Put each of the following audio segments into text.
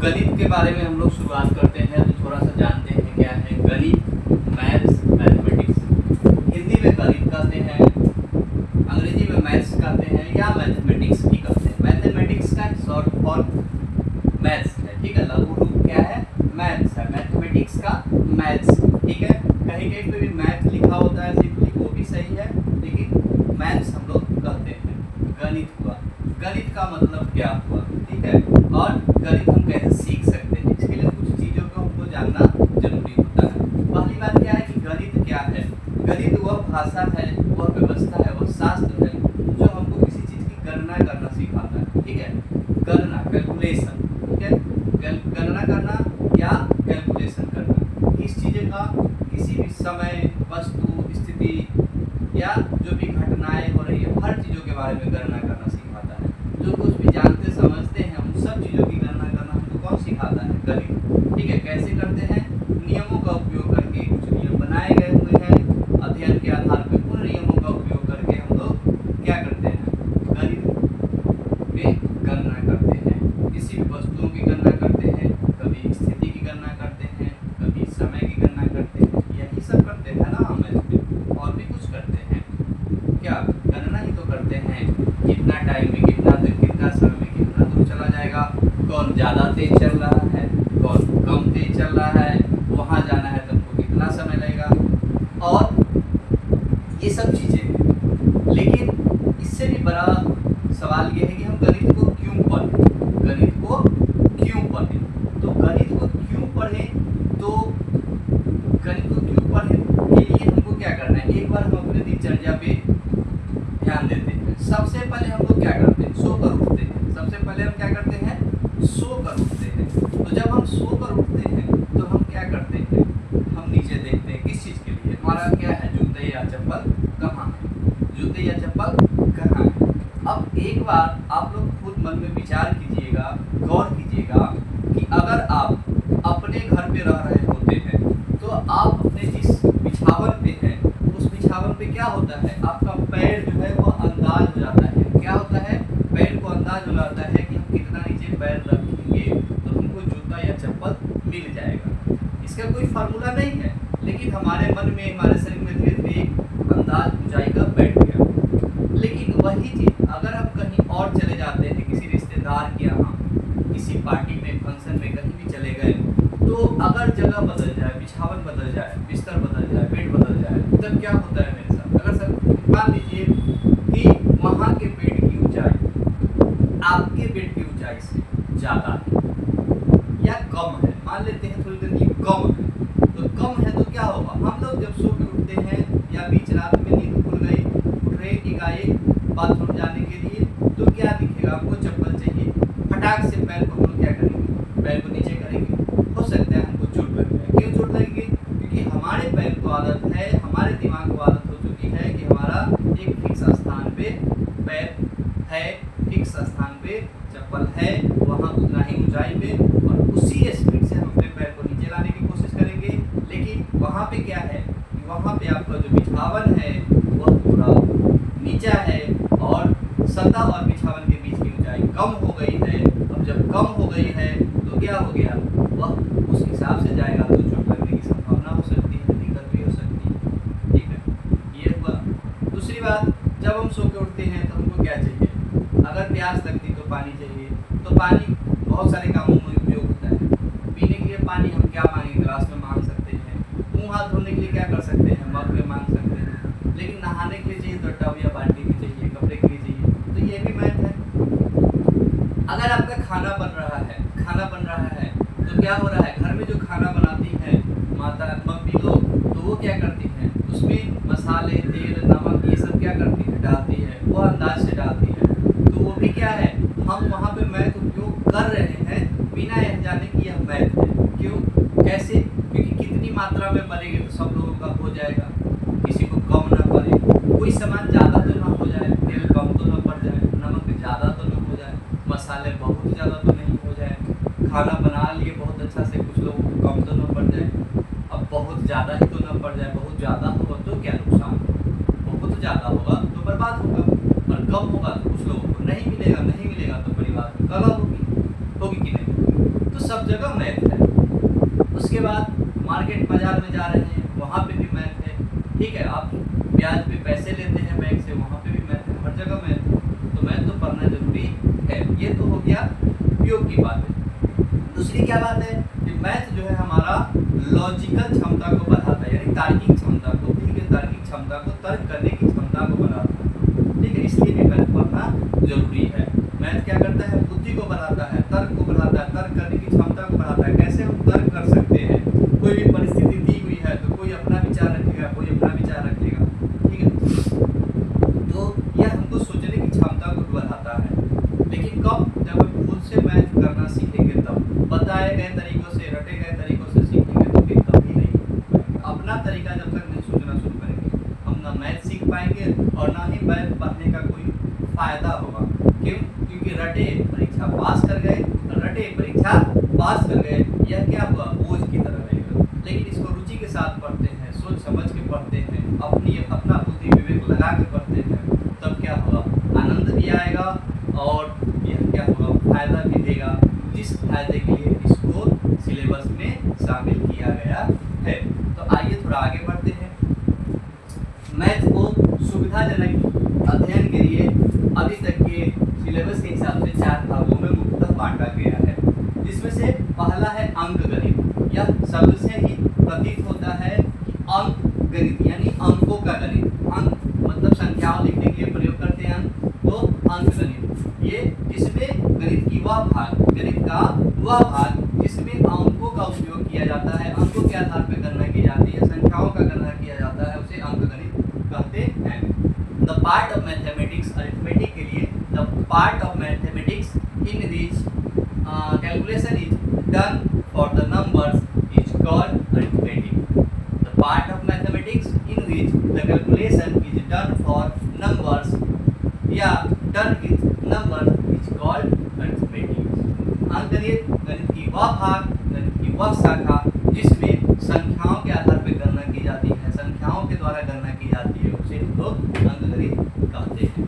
गणित के बारे में हम लोग शुरुआत करते हैं तो थोड़ा सा जानते हैं क्या है गणित, मैथ्स, मैथमेटिक्स। हिंदी में गणित कहते हैं, अंग्रेजी में मैथ्स कहते हैं या मैथमेटिक्स भी कहते हैं। मैथमेटिक्स का शॉर्ट फॉर्म मैथ्स है, ठीक है। लघु रूप क्या है? मैथ्स है। मैथमेटिक्स का मैथ्स, ठीक है। कहीं कहीं पे भी मैथ लिखा होता है सिंपली, वो भी सही है, लेकिन मैथ्स हम लोग कहते हैं। गणित हुआ, गणित का मतलब क्या हुआ, ठीक है। और गणित हम कैसे सीख सकते हैं, इसके लिए कुछ चीज़ों को हमको जानना जरूरी होता है। पहली बात क्या है कि गणित क्या है? गणित वह भाषा है, वह व्यवस्था है, वह शास्त्र है जो हमको किसी चीज़ की गणना करना सिखाता है, ठीक है। गणना, कैलकुलेशन, ठीक है। गणना करना या कैलकुलेशन करना किस चीज़ का, किसी भी समय, वस्तु, स्थिति या जो भी घटनाएं हो रही है हर चीज़ों के बारे में गणना करना सिखाता है। जो कुछ भी जानते समझते हैं उन सब चीज़ों की गणना करना हमको कौन सिखाता है? गणित, ठीक है। कैसे करते हैं? नियमों का उपयोग करके, कुछ नियम बनाए गए हुए हैं, अध्ययन के आधार पर उन नियमों का उपयोग करके हम लोग क्या करते हैं? गणित पे गणना करते हैं। किसी भी वस्तुओं की गणना करते हैं, कभी स्थिति की गणना करते हैं, कभी समय की गणना करते हैं, यही सब करते हैं ना हम इसमें। और भी कुछ करते हैं क्या? गणना ही तो करते हैं। कितना टाइम में कितना दूर, कितना समय में कितना दूर चला जाएगा, कौन ज़्यादा तेज चल रहा है, कौन कम तेज चल रहा है, वहाँ जाना है तो हमको कितना समय लगेगा, और ये सब चीज़ें हैं। लेकिन इससे भी बड़ा सवाल ये है कि हम गणित को क्यों पढ़ें? गणित को क्यों पढ़ें? तो गणित को क्यों पढ़ें? तो गणित को क्यों पढ़ें के लिए हमको क्या करना है? एक बार हम अपने दिनचर्या पे ध्यान देते हैं। सबसे पहले हम लोग क्या करते हैं? सो कर उठते हैं। सबसे पहले हम क्या करते हैं? सो कर उठते हैं। तो जब हम सो कर उठते हैं तो हम क्या करते हैं? हम नीचे देखते हैं। किस चीज़ के लिए? हमारा क्या है? जूते या चप्पल कहाँ है? जूते या चप्पल कहाँ है? अब एक बार आप लोग खुद मन में विचार कीजिएगा, गौर कीजिएगा कि अगर आप अपने घर पे रह रहे होते हैं तो आप अपने जिस बिछावन पे हैं उस बिछावन पे क्या होता है? आपका पैर जो है वो अंदाज हो जाता है। क्या होता है? पैर को अंदाज हो जाता है कि हम कितना नीचे पैर रखेंगे तो हमको जूता या चप्पल मिल जाएगा। इसका कोई फार्मूला नहीं है, लेकिन हमारे मन में, हमारे शरीर में धीरे धीरे एक अंदाज ऊंचाई का बैठ गया। लेकिन वही चीज़ अगर हम कहीं और चले जाते हैं, किसी रिश्तेदार के यहाँ, किसी पार्टी में, फंक्शन में, कहीं भी चले गए, तो अगर जगह बदल जाए, बिछावन बदल जाए, बिस्तर बदल जाए, बेड बदल जाए, तब क्या होता है मेरे साथ? अगर सर मान लीजिए कि वहाँ के बेड की ऊंचाई आपके बेड की ऊंचाई से ज़्यादा है या कम है, मान लेते हैं थोड़ी देर के लिए कम है, तो कम है तो क्या होगा? हम लोग जब सो के उठते हैं या बीच रात में नींद खुल गई, उठ रहे एकाएक बाथरूम जाने के लिए, तो क्या दिखेगा? आपको चप्पल चाहिए, फटाक से पैर को हम लोग क्या करेंगे? पैर को नीचे करेंगे। हो सकता है हमको चोट लग जाए। क्यों चोट लगेगी? क्योंकि हमारे पैर को आदत है, हमारे दिमाग को आदत हो चुकी है कि हमारा एक फिक्स स्थान पे पैर है, फिक्स स्थान पे चप्पल है, वहाँ उतना ही ऊंचाई पे, और उसी स्पीड से हम अपने पैर को नीचे लाने की कोशिश करेंगे। लेकिन वहाँ पे क्या है कि वहाँ पे आपका जो बिछावन है वह थोड़ा नीचा है और सतह और बिछावन के बीच की ऊंचाई कम हो गई है। अब जब कम हो गई है तो क्या हो गया? वह उस हिसाब से जाएगा तो चोट लगने की संभावना हो सकती है, दिक्कत भी हो सकती है, ठीक है। ये हुआ। दूसरी बात, जब हम सो के उठते हैं तो हमको क्या चाहिए? अगर प्यास लगती तो पानी चाहिए, तो पानी बहुत सारे कामों में उपयोग होता है। पीने के लिए पानी हम क्या मांगेंगे? गिलास में मांग सकते हैं। मुँह हाथ धोने के लिए क्या कर सकते हैं? मग में मांग सकते हैं। लेकिन नहाने के लिए चाहिए तो टब या बाल्टी भी चाहिए, कपड़े के लिए चाहिए, तो ये भी मैथ है। अगर आपका खाना बन रहा है, तो क्या हो रहा है? घर में जो खाना बनाती है माता, मम्मी लोग, तो वो क्या करती हैं? उसमें मसाले, तेल, नमक ये सब क्या करती है? डालती है, वो अंदाज से डालती है। तो वो भी क्या है? हम वहाँ पे मैथ उपयोग कर रहे हैं बिना यह जाने कि यह मैथ है। क्यों? कैसे? क्योंकि कितनी मात्रा में बनेगी तो सब लोगों का हो जाएगा, किसी को कम ना पड़े, कोई सामान ज़्यादा तो ना हो जाए, तेल कम तो ना पड़ जाए, नमक ज़्यादा तो ना हो जाए, मसाले बहुत ज़्यादा तो नहीं हो जाए, खाना बना लिए बहुत अच्छा से, कुछ लोगों को कम तो ना पड़ जाए, अब बहुत ज़्यादा ही तो ना पड़ जाए। बहुत ज़्यादा होगा तो क्या नुकसान? बहुत ज़्यादा होगा तो बर्बाद होगा, और कम होगा तो कुछ लोगों को नहीं मिलेगा, नहीं मिलेगा तो बड़ी बात कला होगी कि नहीं? तो सब जगह मैथ है। उसके बाद मार्केट बाजार में जा रहे हैं, वहाँ पे भी मैथ है। ठीक है, आप ब्याज पे पैसे लेते हैं बैंक से, वहाँ पे भी मैथ है, हर जगह मैथ है। तो मैथ तो पढ़ना जरूरी है। ये तो हो गया उपयोग की बात है। दूसरी क्या बात है कि मैथ जो है हमारा लॉजिकल क्षमता को बढ़ाता है, यानी तार्किक क्षमता को, बुद्धि की तार्किक क्षमता को, तर्क करने की क्षमता को बढ़ाता है। ठीक है, इसलिए भी मैथ पढ़ना जरूरी है। मैथ क्या करता है, बुद्धि को बढ़ाता है, तर्क को बढ़ाता है, तर्क करने की क्षमता को बढ़ाता है। कैसे हम तर्क कर सकते हैं, कोई भी परिस्थिति दी हुई है तो कोई अपना विचार रखेगा, कोई अपना विचार रखेगा। ठीक है, तो यह हमको सोचने की क्षमता को बढ़ाता है। लेकिन कब, जब हम खुद से मैथ करना सीखेंगे तब। बताए गए तरीकों से, रटे गए तरीकों से सीखेंगे तो फिर कभी नहीं। अपना तरीका जब तक नहीं सोचना शुरू करेंगे, हम ना मैथ सीख पाएंगे और ना ही मैथ पढ़ने का कोई फायदा होगा। क्यों? क्योंकि रटे परीक्षा पास कर गए, रटे परीक्षा पास कर गए, यह क्या हुआ, बोझ की तरह रहेगा। लेकिन इसको रुचि के साथ पढ़ते हैं, सोच समझ के पढ़ते हैं, अपना बुद्धि विवेक लगा के पढ़ते हैं, तब क्या होगा, आनंद भी आएगा और यह क्या होगा, फायदा भी देगा, जिस फायदे के लिए इसको सिलेबस में शामिल किया गया है। तो आइए थोड़ा आगे बढ़ते हैं। मैथ को सुविधाजनक अध्ययन के लिए अभी तक के सिलेबस के हिसाब से 4 भागों में मुख्यतः बांटा गया है, जिसमें से पहला है अंकगणित। यह शब्द से ही प्रतीत होता है कि अंक गणित यानी अंकों का गणित। अंक मतलब संख्याओं लिखने के लिए प्रयोग करते हैं अंक, तो अंकगणित ये जिसमें गणित की वह भाग, गणित का वह भाग जिसमें अंकों का उपयोग किया जाता है, अंकों के आधार पर गणना की जाती है, संख्याओं का गणना किया जाता है, उसे अंकगणित कहते हैं। The part of mathematics, arithmetic के लिए the part of mathematics in which calculation is done for the numbers is called arithmetic. The part of mathematics in which the calculation is done for numbers या done with numbers is called arithmetic. अंकगणित गणित की वह भाग, गणित की वह शाखा जिसमें संख्याओं के आधार पर गणना की जाती है, संख्याओं के द्वारा गणना की जाती है, उसे हम लोग अंकगणित कहते हैं।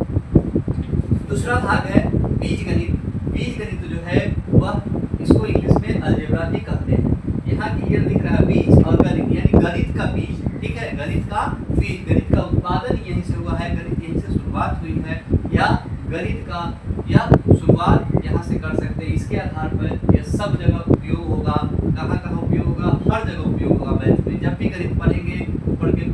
दूसरा भाग है बीजगणित। बीजगणित जो है वह, इसको इंग्लिश में अलजेब्रा भी कहते हैं। यहाँ क्लियर दिख रहा है बीज और गणित, यानी गणित का बीज। ठीक है, गणित का बीज, गणित का उत्पादन यहीं से हुआ है, गणित यहीं से शुरुआत हुई है, या गणित का या शुरुआत यहाँ से कर सकते हैं। इसके आधार पर यह सब जगह उपयोग होगा। कहाँ कहाँ उपयोग होगा, हर जगह उपयोग होगा। मैथ में जब भी गणित पढ़ेंगे ऊपर के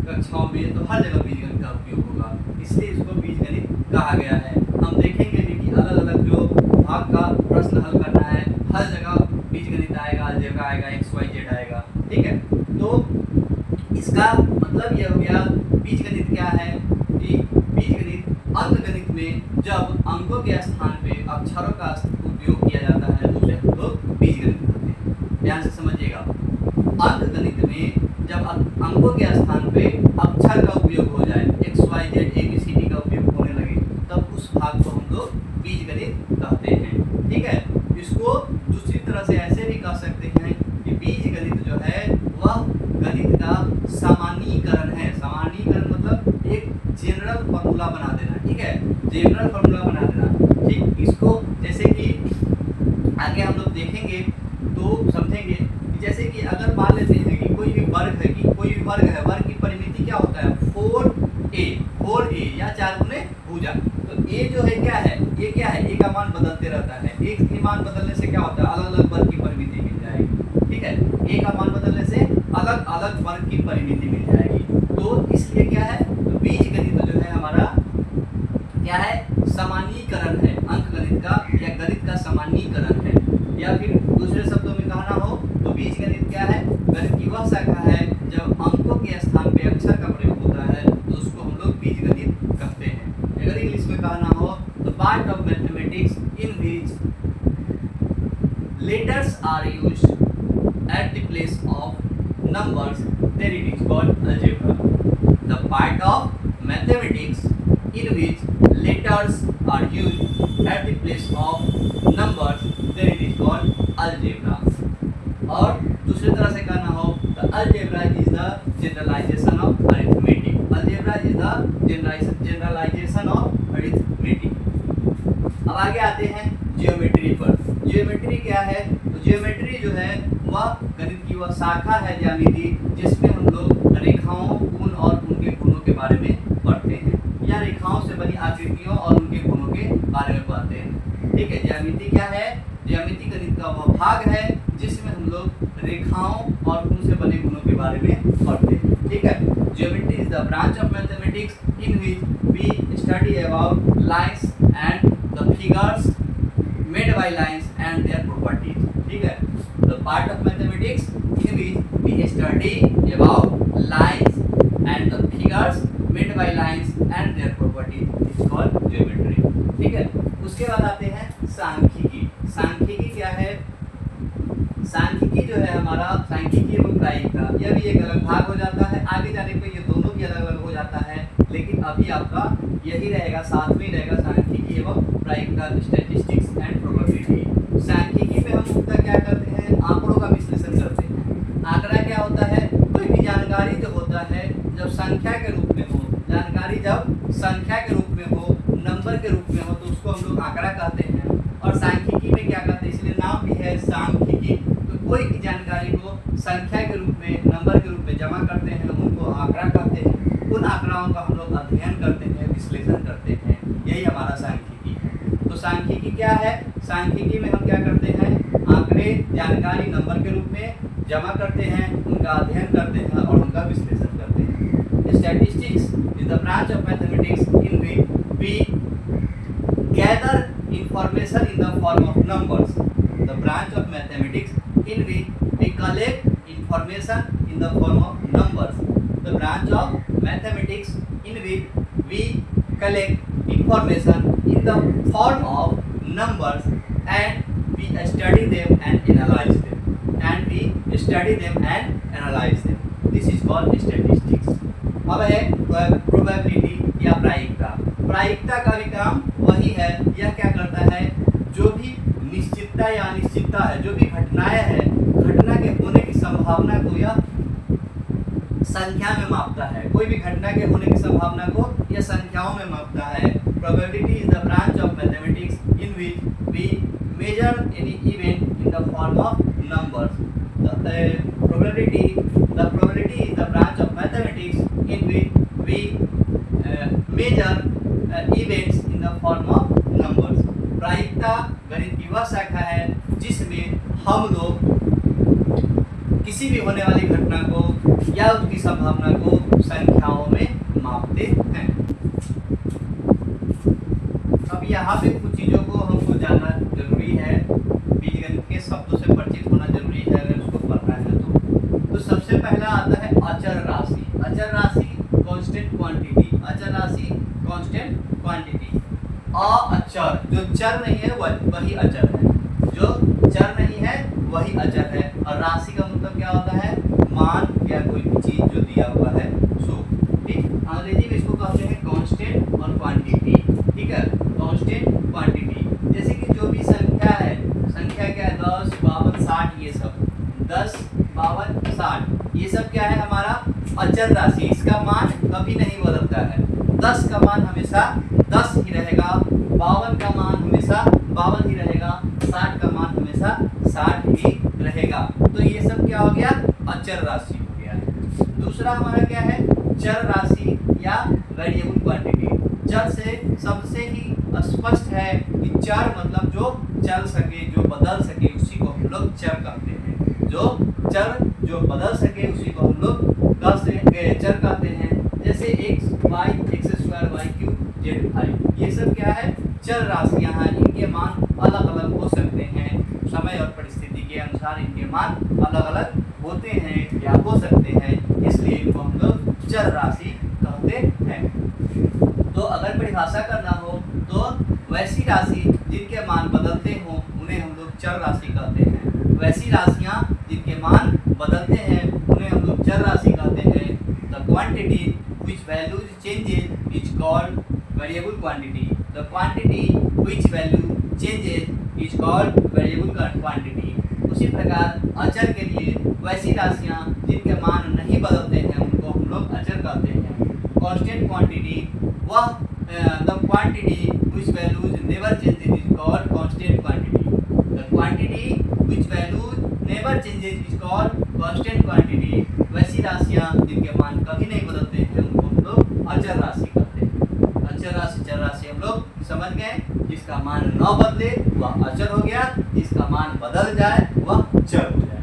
कक्षाओं में, तो हर जगह बीजगणित का उपयोग होगा, इसलिए इसको बीजगणित कहा गया है। हम देखेंगे भी कि अलग अलग जो भाग का प्रश्न हल करना है, हर जगह बीजगणित आएगा, अलजेब्रा आएगा, XYZ आएगा। ठीक है, तो इसका मतलब यह हो गया बीजगणित क्या है कि बीजगणित अंकगणित में जब अंकों के स्थान पे अक्षरों का उपयोग किया जाता है तो उसे हम लोग बीजगणित कहते हैं। ध्यान से समझिएगा, अंकगणित में जब अंकों के स्थान पे अक्षर का उपयोग हो जाए, XYZ ABCD का उपयोग होने लगे, तब उस भाग को हम लोग बीजगणित कहते हैं। ठीक है, इसको दूसरी तरह से ऐसे भी कह सकते हैं कि बीजगणित जो है वह गणित का सामान्यीकरण है। सामान्यीकरण मतलब एक जनरल फॉर्मूला बना देना। ठीक है, जनरल फॉर्मूला बना देना। ठीक, इसको जैसे कि आगे हम लोग देखेंगे तो समझेंगे कि जैसे कि अगर मान लेते हैं कि कोई भी वर्ग है, कि कोई भी वर्ग है, वर्ग की परिमिति क्या होता है, 4a या 4 गुने भुजा। तो a जो है क्या है, ये क्या है, a का मान बदलते रहता है। एक ही मान बदलने से क्या होता है, अलग अलग वर्ग की परिमिति मिल जाएगी। ठीक है, a का मान बदलने से अलग अलग वर्ग की परिमिति मिल जाएगी। तो इसलिए क्या है, तो बीजगणित जो है हमारा क्या है, सामान्यीकरण है अंकगणित का, या गणित का सामान्यीकरण है। या फिर दूसरे शब्दों में कहना हो तो बीजगणित क्या है, गणित की वह शाखा है जब अंकों के स्थान पे अक्षर का प्रयोग होता है तो उसको हम लोग बीजगणित कहते हैं। अगर इंग्लिश में कहना हो तो part of mathematics in which letters are used at the place of numbers, then it is called algebra. The part of mathematics in which letters are used at the place of numbers, then it is called algebra. और दूसरी तरह से कहना हो तो algebra is the generalization of arithmetic. Algebra is the generalization of arithmetic. अब आगे आते हैं ज्योमेट्री पर। ज्योमेट्री क्या है, तो ज्योमेट्री जो है वह गणित की वह शाखा है ज्यामिति जिसमें हम लोग रेखाओं, गुण और उनके गुणों के बारे में पढ़ते हैं या रेखाओं से बनी आकृतियों और उनके गुणों के बारे में पढ़ते हैं। ठीक है, ज्यामिति क्या है? ज्यामिति गणित का वह भाग है जिसमें हम लोग रेखाओं और उनसे बने गुणों के बारे में पढ़ते हैं। ठीक है, geometry is the branch of mathematics in which we study about lines and the figures made by lines and their properties. ठीक है, the part of mathematics in which we study about lines and the figures made by lines and their properties is called geometry. ठीक है, उसके बाद आते हैं सांख्यिकी। सांख्यिकी क्या है? सांख्यिकी जो है हमारा सांख्यिकी एवं प्रायिकता, यह भी एक अलग भाग हो जाता है। आगे जाने पे ये दोनों भी अलग अलग हो जाता है, लेकिन अभी आपका यही रहेगा, साथ में रहेगा सांख्यिकी एवं प्रायिकता, स्टैटिस्टिक्स एंड प्रोबेबिलिटी। सांख्यिकी में हम मुख्यतः क्या करते हैं? आंकड़ों का विश्लेषण करते हैं। आंकड़ा क्या होता है? कोई भी जानकारी जो होता है जब संख्या के रूप में हो, जानकारी जब संख्या के रूप में हो, नंबर के रूप में हो, तो उसको हम लोग आंकड़ा कहते हैं। और सांख्यिकी में क्या कहते हैं? इसलिए नाम भी है सांख्यिकी। तो कोई भी जानकारी को संख्या के रूप में, नंबर के रूप में जमा करते हैं, उनको आंकड़ा कहते हैं। उन आंकड़ाओं का हम लोग अध्ययन करते हैं, विश्लेषण करते हैं, यही हमारा सांख्यिकी है। तो सांख्यिकी क्या है? सांख्यिकी में हम क्या करते हैं? आंकड़े, जानकारी नंबर के रूप में जमा करते हैं, उनका अध्ययन करते हैं और उनका विश्लेषण करते हैं। Statistics is the branch of mathematics in which we gather information in the form of numbers. The branch of mathematics in which we collect information in the form of numbers. The branch of mathematics in which we collect information in the form of numbers and we study them and analyze them. And we study them and analyze them. This is called statistics. अब है probability या प्रायिकता। प्रायिकता का भी काम वही है। यह क्या करता है? जो भी निश्चितता या अनिश्चितता है, जो भी घटनाएं हैं, घटना के होने की संभावना को यह संख्या में मापता है। कोई भी घटना के होने की संभावना को यह संख्याओं में मापता है। Probability is the branch of mathematics in which we measure any event in the form of numbers. The probability is the branch of mathematics in which we measure events in the form of numbers. प्रायिकता गणित की वह शाखा है जिसमें हम लोग किसी भी होने वाली घटना को या उसकी संभावना को संख्याओं में मापते हैं। अब यहाँ पे कुछ चीज़ों को हमको जानना जरूरी है। बीजगणित के शब्दों से परिचित होना जरूरी है अगर उसको पढ़ना है तो सबसे पहला आता है अचर राशि। अचर राशि कांस्टेंट क्वांटिटी। अचर राशि कांस्टेंट क्वांटिटी। अचर जो चर नहीं है वही अचर है, जो चर नहीं है वही अचर है। और राशि का मतलब क्या होता है? मान या कोई भी चीज जो दिया हुआ है सो। ठीक, अंग्रेजी में इसको कहते हैं कांस्टेंट और क्वांटिटी। ठीक है, कांस्टेंट क्वांटिटी। जैसे कि जो भी संख्या है, संख्या क्या है? 10, 52, 60, ये सब 10, 52, 60 ये सब क्या है? हमारा अचर राशि। इसका मान कभी नहीं बदलता है। 10 का मान हमेशा 10 ही रहेगा, 52 का मान हमेशा 52 ही रहेगा, 60 का मान हमेशा 60 ही रहेगा। तो ये सब क्या हो गया? अचर राशि हो गया। दूसरा हमारा क्या है? चर राशि या वेरिएबल क्वांटिटी। चर से सबसे ही स्पष्ट है कि चर मतलब जो चल सके, जो बदल सके, उसी को हम लोग चर कहते हैं। जो चर जो बदल सके उसी को हम लोग चर कहते हैं। जैसे x, y, x² y cube z i, ये सब क्या है? चर राशियां हैं। इनके मान अलग अलग हो सकते हैं, समय और परिस्थिति के अनुसार इनके मान अलग अलग होते हैं या हो सकते हैं, इसलिए इनको हम लोग चर राशि कहते हैं। तो अगर परिभाषा करना हो तो वैसी राशि जिनके मान बदलते हों उन्हें हम लोग चर राशि कहते हैं। वैसी राशियां जिनके मान बदलते हैं उन्हें हम लोग चर राशि कहते हैं। The quantity which values changes is called variable quantity. The quantity which value changes is called variable quantity. उसी प्रकार अचर के लिए वैसी राशियां जिनके मान नहीं बदलते हैं उनको हम लोग अचर कहते हैं। कांस्टेंट क्वांटिटी वह the quantity which values never changes is called constant quantity. The quantity which value never changes is called constant quantity. वैसी राशियां जिनके मान कभी नहीं बदलते हैं उनको हम लोग अचर राशि कहते हैं। अचर राशि, चर राशि हम लोग समझ गए। जिसका मान न बदले वह अचर हो गया, जिसका मान बदल जाए वह चर हो जाए।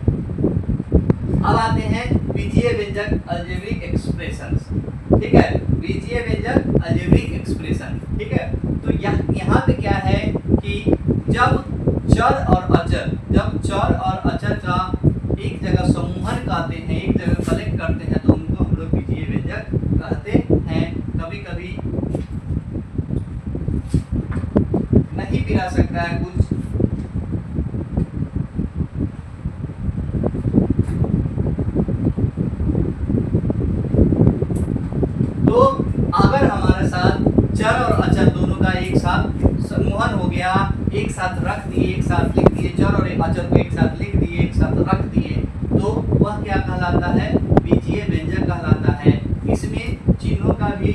अब आते हैं बीजीय व्यंजक अलजेब्रिक एक्सप्रेशंस। ठीक है, बीजीय व्यंजक अलजेब्रिक एक्सप्रेशन। ठीक है, तो यहाँ पे क्या है कि जब चर और अचर का एक जगह समूहन कहते हैं, एक जगह कलेक्ट करते हैं, तो उनको हम लोग बीजीय व्यंजक कहते हैं। कभी कभी नहीं भी रह सकता है कुछ, तो अगर हमारे साथ चर और अचर दोनों का एक साथ समूहन हो गया, एक साथ रख दिए, एक साथ लिख दिए, चर और अचर को एक साथ लिख दिए, एक साथ रख दिए, तो वह क्या कहलाता है? बीजीय व्यंजक कहलाता है। इसमें चिन्हों का भी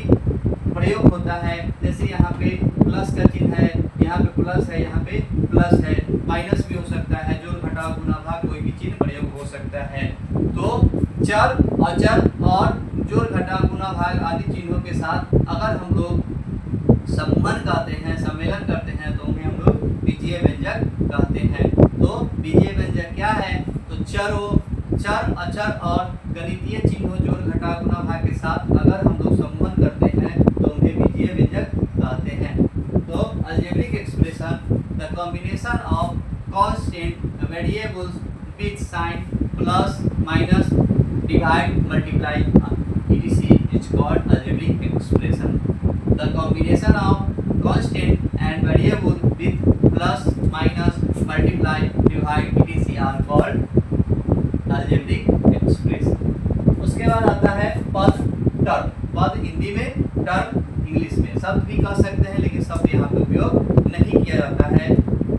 प्रयोग होता है। जैसे यहाँ पे प्लस का चिन्ह है, यहाँ पे प्लस है, यहाँ पे प्लस है, माइनस भी हो सकता है, जोड़ घटाव गुणा भाग कोई भी चिन्ह प्रयोग हो सकता है। तो चर, अचर और जोड़ घटाव गुणा भाग आदि चिन्हों के साथ अगर हम लोग सम्मन कहते हैं, सम्मेलन करते हैं, तो उन्हें हम लोग बीजीय व्यंजक कहते हैं। तो बीजीय व्यंजक क्या है? तो चर, अचर और गणितीय चिन्हों जोड़ घटाव गुणा भाग के साथ अगर हम लोग सम्मन करते हैं तो उन्हें बीजीय व्यंजक कहते हैं। तो algebraic expression, the combination of constant variables with sign plus minus divide multiply etc is called algebraic expression. The combination of constant and variable with plus, minus, multiply, divide etc are called algebraic expression. उसके बाद आता है पद, term. पद हिंदी में, term English में। शब्द भी कह सकते हैं, लेकिन शब्द यहाँ पे उपयोग नहीं किया जाता है,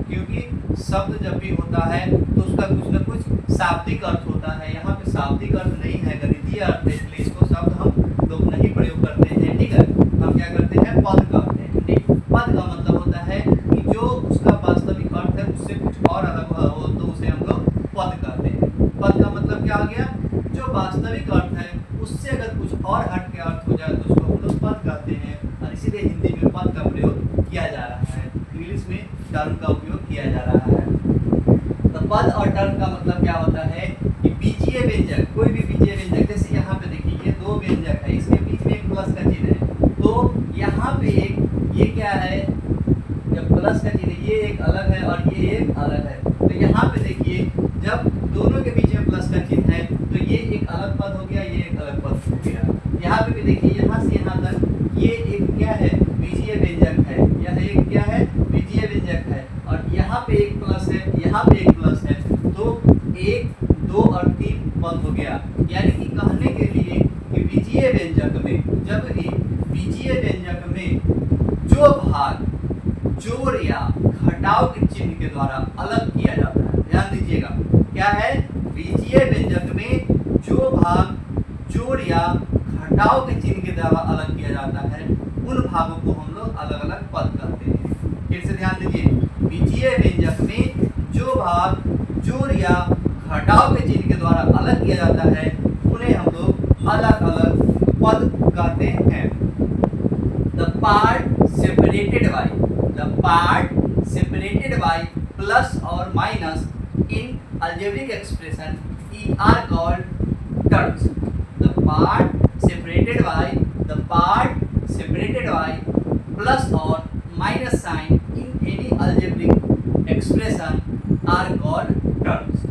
क्योंकि शब्द जब भी होता है तो उसका कुछ न कुछ शाब्दिक अर्थ होता है। यहाँ पे शाब्दिक अर्थ नहीं है, गणितीय अर्थ है, इसलिए इसको शब्द हम लोग नहीं प्रयोग करते हैं। ठीक है, हम क्या करते हैं? पद कहते हैं। ठीक, पद का मतलब होता है कि जो उसका वास्तविक अर्थ है उससे कुछ और अलग हो तो उसे हम लोग पद कहते हैं। पद का मतलब क्या हो गया? जो वास्तविक अर्थ है उससे अगर कुछ और हट के अर्थ हो जाए तो उसको हम लोग पद कहते हैं, और इसीलिए हिंदी में पद का प्रयोग किया जा रहा है, इंग्लिश में टर्म का उपयोग किया जा रहा है। तो पद और टर्म का मतलब क्या होता है कि बीजीय व्यंजक, कोई भी बीजीय व्यंजक, जैसे यहाँ पे देखिए ये दो व्यंजक है, इसके बीच में एक प्लस का चिन्ह है, तो यहाँ पे एक, ये क्या है? जब प्लस का चिन्ह, ये एक अलग है और ये एक अलग है, तो यहाँ पे देखिए जब दोनों के बीच में प्लस का चिन्ह है तो ये एक अलग पद हो गया, ये एक अलग पद हो गया। यहाँ पे भी देखिए, यहाँ से यहाँ तक ये एक क्या है? बीजीय व्यंजक है। यह एक क्या है? बीजीय व्यंजक है। और यहाँ पे एक प्लस है, यहाँ पे एक प्लस है, तो 1, 2 और 3 पद हो गया। यानी कि कहने के लिए कि बीजीय व्यंजक में, जब भी बीजीय व्यंजक में जो भाग जोड़ या घटाव के चिन्ह के द्वारा अलग किया जाता है, ध्यान दीजिएगा, क्या है? बीजीय व्यंजक में जो भाग जोड़ या घटाव के चिन्ह के द्वारा अलग किया जाता है उन भागों को हम लोग अलग अलग पद कहते हैं। फिर से ध्यान दीजिए, बीजीय व्यंजक में जो भाग जोड़ या घटाव के चिन्ह के द्वारा अलग किया जाता है उन्हें हम लोग अलग अलग पद कहते हैं। The part separated by plus और minus in algebraic expression are called terms. The part separated by plus or minus sign in any algebraic expression are called terms.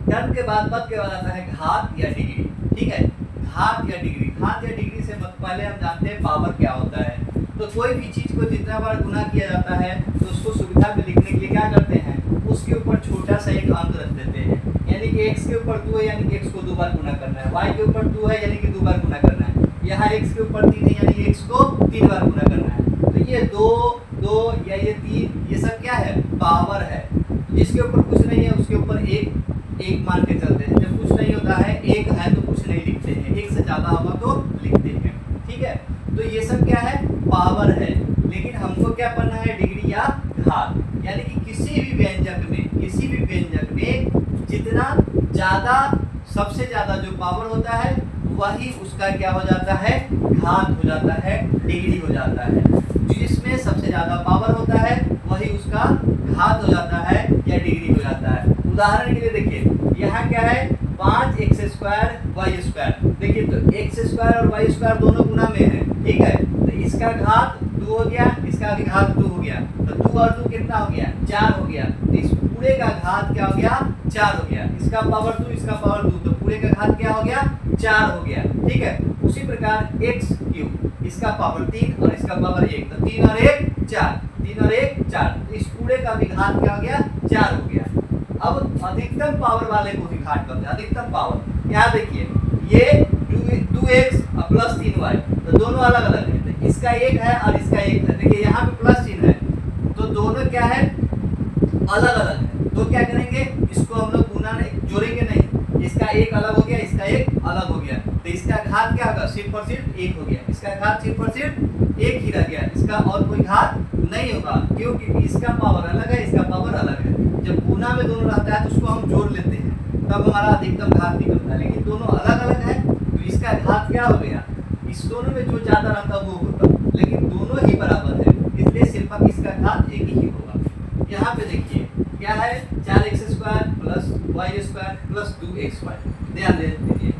Term के बाद पद के बाद आता है घात या डिग्री। ठीक है, घात या डिग्री। घात या डिग्री से पहले हम जानते हैं पावर क्या होता है। तो कोई भी चीज को जितना बार गुना किया जाता है तो उसको सुविधा में लिखने के लिए क्या करते हैं? उसके ऊपर छोटा सा एक अंक रख देते हैं, यानी कि x के ऊपर 2 है, यानी कि x को 2 बार गुना करना है, y के ऊपर 2 है, यानी कि 2 बार गुना करना है, यहाँ x के ऊपर 3 है, यानी कि x को 3 बार गुना करना है। तो ये 2 या ये 3, ये सब क्या है? पावर है। जिसके ऊपर कुछ नहीं है उसके ऊपर एक मान के चलते हैं। जब कुछ नहीं होता है, एक है तो कुछ नहीं लिखते हैं, एक से ज्यादा होगा तो लिखते हैं। ठीक है, तो ये सब क्या है? पावर है। लेकिन हमको क्या पढ़ना है? डिग्री या घात, यानी कि किसी भी ज्यादा, सबसे ज्यादा जो पावर होता है वही उसका क्या हो जाता है, घात हो जाता है, डिग्री हो जाता है। जिसमें सबसे ज्यादा पावर होता है वही उसका घात हो जाता है या डिग्री हो जाता है। उदाहरण के लिए देखिए यहाँ क्या है, 5x² y²। देखिए तो x² और y² दोनों गुना में है, ठीक है। तो इसका घात 2 हो गया, इसका भी घात 2 हो गया, तो 2 और 2 कितना हो गया, 4 हो गया। तो इस पूरे का घात क्या हो गया, 4 हो गया। इसका पावर 2, इसका पावर 2, तो पूरे का घात क्या हो गया, 4 हो गया, ठीक है। उसी प्रकार x³, इसका पावर 3 और इसका पावर 1, तो 3 और 1 4, 3 और 1 4, तो इस पूरे का भी घात क्या हो गया, 4 हो गया। अब अधिकतम पावर वाले को भी घात करते हैं, अधिकतम पावर। यहाँ देखिए ये 2x प्लस 3y, तो दोनों अलग अलग है, तो इसका 1 है और इसका 1 है। देखिए यहाँ पे प्लस चिन्ह है, तो दोनों क्या है, अलग अलग है। तो क्या करेंगे, इसको हम लोग गुना नहीं, जोड़ेंगे नहीं। इसका 1 अलग हो गया, इसका 1 अलग हो गया, तो इसका घात क्या होगा, सिर्फ और सिर्फ 1 हो गया। इसका घात सिर्फ और सिर्फ 1 ही रह गया, इसका और कोई घात नहीं होगा, क्योंकि इसका पावर अलग है, इसका पावर अलग है। जब गुना में दोनों रहता है तो उसको हम जोड़ लेते हैं, तब हमारा अधिकतम घात निकलता है। लेकिन दोनों अलग अलग है तो इसका घात क्या हो गया, इस दोनों में जो ज्यादा रहता वो होता, लेकिन दोनों ही बराबर है, इसलिए सिर्फ अब इसका घात एक ही होगा। यहाँ पे देखिए क्या है, 4x² plus y² plus 2xy। ध्यान दे दीजिए,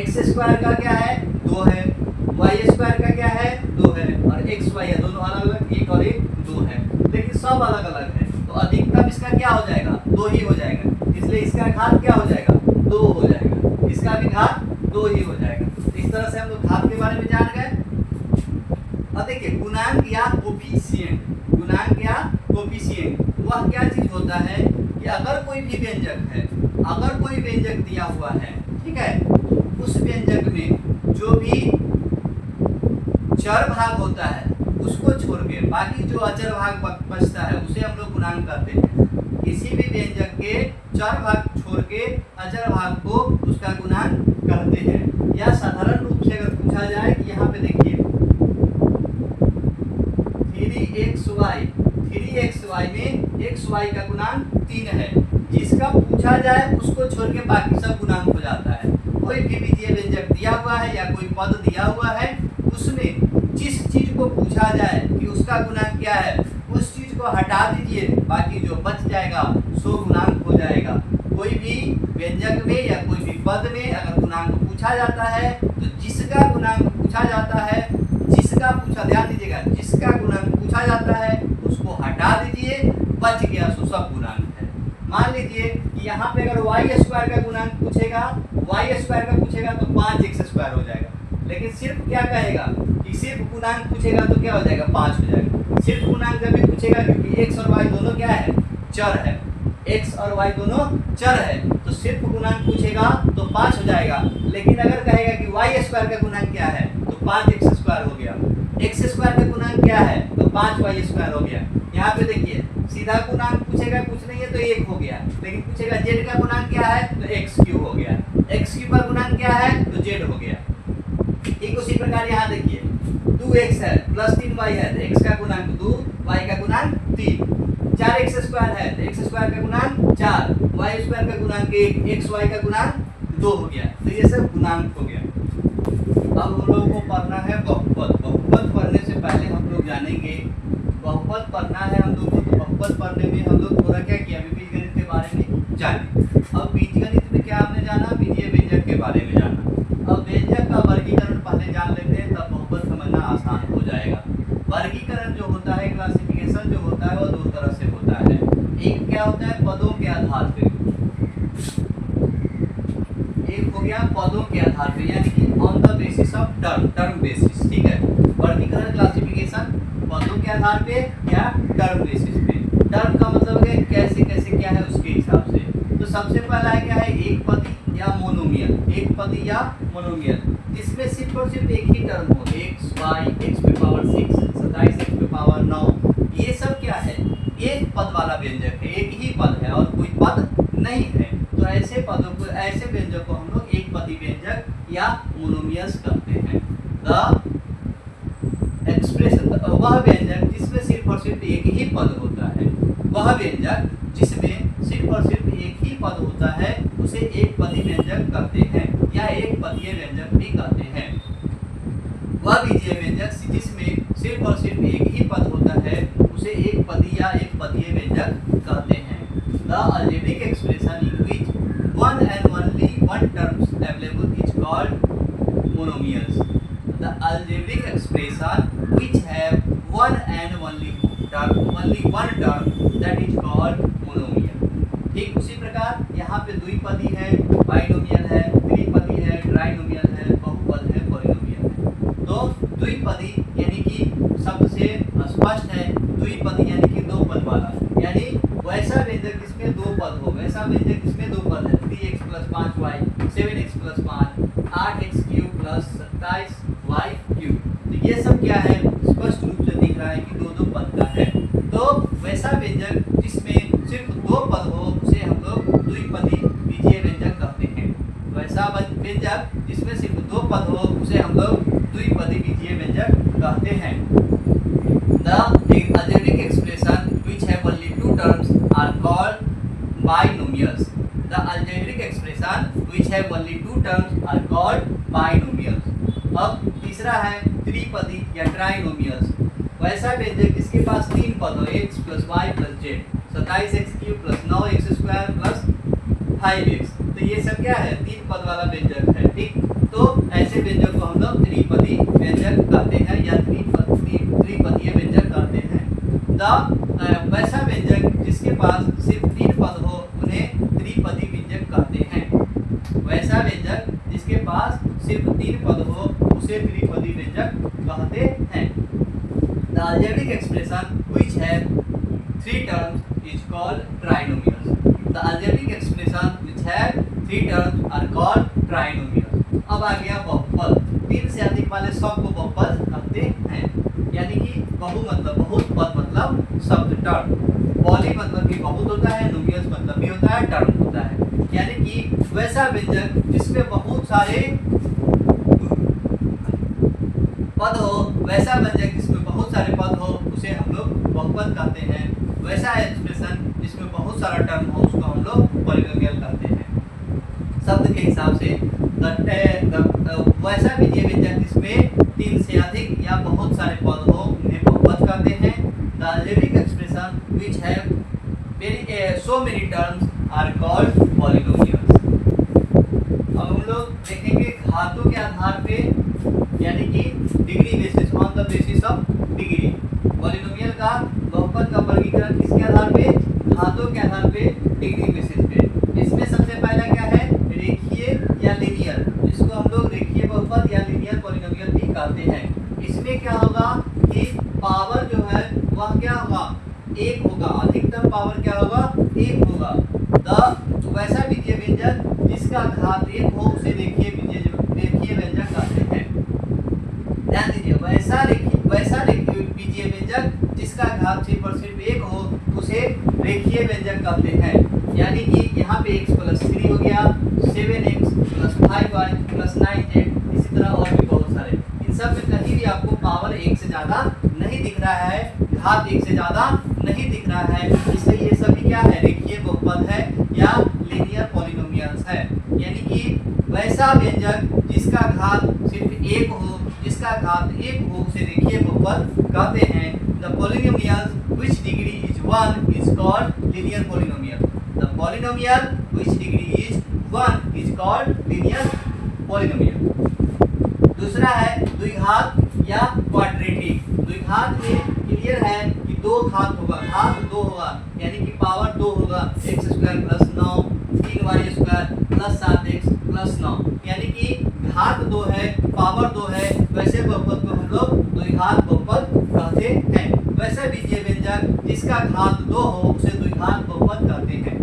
x² का क्या है, 2 है, y² का क्या है, 2 है, और xy है, दोनों अलग अलग, 1 और 1 2 है, लेकिन सब अलग अलग है। तो अधिकतम इसका क्या हो जाएगा, 2 ही हो जाएगा, इसलिए इसका घात क्या हो जाएगा, 2 हो जाएगा, इसका भी घात 2 ही हो जाएगा। इस तरह से हम लोग घात के बारे में जान गए। अब देखिए गुणांक या कोफिशिएंट, गुणांक या कोफिशिएंट वह क्या चीज होता है कि अगर कोई भी व्यंजक है, अगर कोई व्यंजक दिया हुआ है, ठीक है, उस व्यंजक में जो भी चर भाग होता है उसको छोड़ के बाकी जो अचर भाग बचता है उसे हम लोग गुणांक कहते हैं। किसी भी व्यंजक के चर भाग छोड़ के अचर भाग को उसका गुणांक कहते हैं। या साधारण रूप से अगर पूछा जाए कि यहाँ पे देखिए 3xy में xy का गुणांक 3 है, जिसका पूछा जाए उसको छोड़ के बाकी सब गुणांक हो जाता है। कोई भी विजीय व्यंजक दिया हुआ है या कोई पद दिया हुआ है, उसमें जिस चीज को पूछा जाए कि उसका गुणांक क्या है, उस चीज को हटा दीजिए, बाकी जो बच जाएगा सो गुणांक हो जाएगा। कोई भी व्यंजक में या कोई भी पद में अगर गुणांक पूछा जाता है तो जिसका गुणांक पूछा जाता है, जिसका पूछा, ध्यान दीजिएगा, जिसका गुणांक पूछा जाता है उसको हटा दीजिए, बच गया सो सब गुणांक है। मान लीजिए कि यहाँ पे अगर y² का गुणांक पूछेगा, y² का पूछेगा तो 5x² हो जाएगा, लेकिन सिर्फ क्या कहेगा कि सिर्फ गुणांक पूछेगा तो क्या हो जाएगा, 5 हो जाएगा। सिर्फ गुणांक जब भी पूछेगा, क्योंकि x और y दोनों क्या है, चर है, x और y दोनों चर है, तो सिर्फ गुणांक पूछेगा तो 5 हो जाएगा। लेकिन अगर कहेगा कि y² का गुणांक क्या है तो 5x² हो गया, x² का गुणांक क्या है तो 5y² हो गया। यहाँ पे देखिए सीधा गुणांक पूछेगा, कुछ नहीं है तो 1 हो गया, लेकिन पूछेगा z का गुणांक क्या है तो x³ हो गया, x³ का गुणांक क्या है तो z हो गया। ठीक उसी प्रकार यहाँ देखिए 2x है प्लस 3y है तो x का गुणांक 2, y का गुणांक 3, 4x² है तो x² का गुणांक 4, y² का गुणांक 1, xy का गुणांक 2 हो गया। तो ये सब गुणांक हो गया। अब हम लोगों को पढ़ना है बहुपद। बहुपद पढ़ने से पहले हम लोग जानेंगे, बहुपद पढ़ना है हम लोग को, तो बहुपद पढ़ने में हम लोग थोड़ा क्या किया, बीजगणित के बारे में जाने। अब बीजगणित में क्या हमने जाना, बीजीय व्यंजक के बारे में जाना। अब व्यंजक का वर्गीकरण पहले जान लेते हैं, तब बहुपद समझना आसान हो जाएगा। वर्गीकरण जो होता है, क्लासिफिकेशन जो होता है वो 2 तरह से होता है। एक क्या होता है, पदों के आधार पे, एक हो गया पदों के आधार पे, यानी कि on the basis of term, term basis, ठीक है। वर्गीकरण क्लासिफिकेशन पदों के आधार पे या टर्म बेसिस पे। टर्म का मतलब है कैसे कैसे क्या है उसके हिसाब से। तो सबसे पहला है क्या है, एक पदी या मोनोमियल, एक पदी या मोनोमियल, जिसमें सिर्फ और सिर्फ एक ही टर्म हो, xy, x⁻6, 27 x⁻9, ये सब क्या है, एक पद वाला व्यंजक है, एक ही पद है और कोई पद नहीं है। तो ऐसे पदों को, ऐसे व्यंजक को हम लोग एक पदी व्यंजक या मोनोमियल्स कहते हैं। द एक्सप्रेशन, वह व्यंजक जिसमें सिर्फ और सिर्फ एक ही पद होता है, वह व्यंजक जिसमें सिर्फ और सिर्फ एक ही पद होता है उसे एक पदी कहते हैं या एक पदीय व्यंजक भी कहते हैं। वह बीजीय व्यंजक जिसमें सिर्फ और सिर्फ एक ही पद होता है उसे एक पदी या एक पदीय व्यंजक कहते हैं। The algebraic expression in which one and only one terms available is called monomials. The algebraic expression which have one and only one term that is called monomial. ठीक उसी प्रकार यहाँ पे द्विपदी है, बाइनोमियल है, त्रिपदी है, ट्राइनोमियल है, बहुपद है, पॉलिनोमियल है। तो द्विपदी यानी कि शब्द से स्पष्ट है, द्विपदी यानी कि दो पद वाला, यानी वैसा व्यंजक जिसमें दो पद हो, वैसा व्यंजक जिसमें दो पद है, 3x + 5y, 7x + 5, 8x³ + 27y³। तो ये सब क्या है, स्पष्ट रूप से दिख रहा है कि दो दो पद का है। तो वैसा व्यंजक जिसमें सिर्फ दो पद हो उसे हम लोग द्विपदी बीजीय व्यंजक कहते हैं। वैसा व्यंजक जिसमें सिर्फ दो पद हो उसे हम लोग द्विपदी बीजीय व्यंजक कहते हैं। The algebraic expression which have only two terms are called binomials. The algebraic expression which have only two terms are called binomials. अब तीसरा है त्रिपदी या ट्राइनोमियल्स। वैसा व्यंजक जिसके पास तीन पद हो, x + y + z, 27x³ + 9x² + 5x। तो ये सब क्या है, तीन पद वाला व्यंजक है। ठीक, तो ऐसे व्यंजक को हम लोग त्रिपदी व्यंजक कहते हैं या त्रिपदीय व्यंजक कहते हैं। वैसा व्यंजक जिसके पास सिर्फ तीन पद हो उन्हें त्रिपदी व्यंजक कहते हैं। वैसा व्यंजक जिसके पास सिर्फ तीन पद हो उसे त्रिपदी व्यंजक कहते हैं। The algebraic expression which have three terms is called trinomials. The algebraic expression which have three terms are called trinomials. अब आ गया बहुपद। तीन से अधिक वाले सब को बहुपद कहते हैं, यानी कि बहु मतलब बहुत, पद मतलब शब्द, टर्म। पॉली मतलब कि बहुत होता है, नोमियल्स मतलब भी होता है, टर्म होता है। यानी कि वैसा व्यंजक जिसमें बहुत सारे पद हो, वैसा व्यंजक जिसमें बहुत सारे पद हो उसे हम लोग बहुपद कहते हैं। वैसा एक्सप्रेशन जिसमें बहुत सारा टर्म हो उसको हम लोग पॉलिनोमियल कहते हैं। शब्द के हिसाब से वैसा बीजीय व्यंजक जिसमें तीन से अधिक या बहुत सारे पद हो उन्हें बहुपद कहते हैं। The algebraic expression which have so many terms are called polynomials. अब हम लोग देखेंगे घातों के आधार पे, यानी कि degree basis, on the basis of degree. Polynomial का बहुपद का वर्गीकरण किसके आधार पे, घातों के आधार पे, डिग्री बेसिस पे। इसमें सबसे पहला क्या है, रेखीय या लीनियर, जिसको हम लोग रेखीय बहुपद या लीनियर पॉलिनोमियल भी कहते हैं। इसमें क्या होगा कि पावर जो है वह क्या होगा, एक होगा, अधिकतम पावर क्या होगा, एक होगा। वैसा बीजीय व्यंजक जिसका घात एक हो उसे रेखीय व्यंजक कहते हैं। ध्यान दीजिए, वैसा बीजीय व्यंजक जिसका घात सिर्फ और सिर्फ एक हो उसे रेखीय व्यंजक कहते हैं। यानी कि यहाँ पे x + 3 हो गया, 7x + 5y + 9z, इसी तरह और भी बहुत सारे। इन सब में कहीं भी आपको पावर एक से ज़्यादा नहीं दिख रहा है, घात एक से ज़्यादा नहीं दिख रहा है, इसलिए ये सभी क्या है, रेखीय बहुपद है या लीनियर पॉलिनोमियल्स है। यानी कि वैसा व्यंजक जिसका घात सिर्फ एक हो, उसे रेखीय बहुपद कहते हैं। The polynomial which degree is 1 is called linear polynomial. The polynomial which degree is 1 is called linear polynomial. दूसरा है द्विघात या क्वाड्रेटिक। द्विघात में क्लियर है कि दो घात होगा, घात दो होगा, यानी कि पावर दो होगा, x² + 9, 3y² + 7x + 9, यानी कि घात दो है, पावर दो है, वैसे बहुपद को हम लोग द्विघात बहुपद कहते हैं। वैसा बीजीय व्यंजक जिसका घात दो हो उसे द्विघात बहुपद कहते हैं।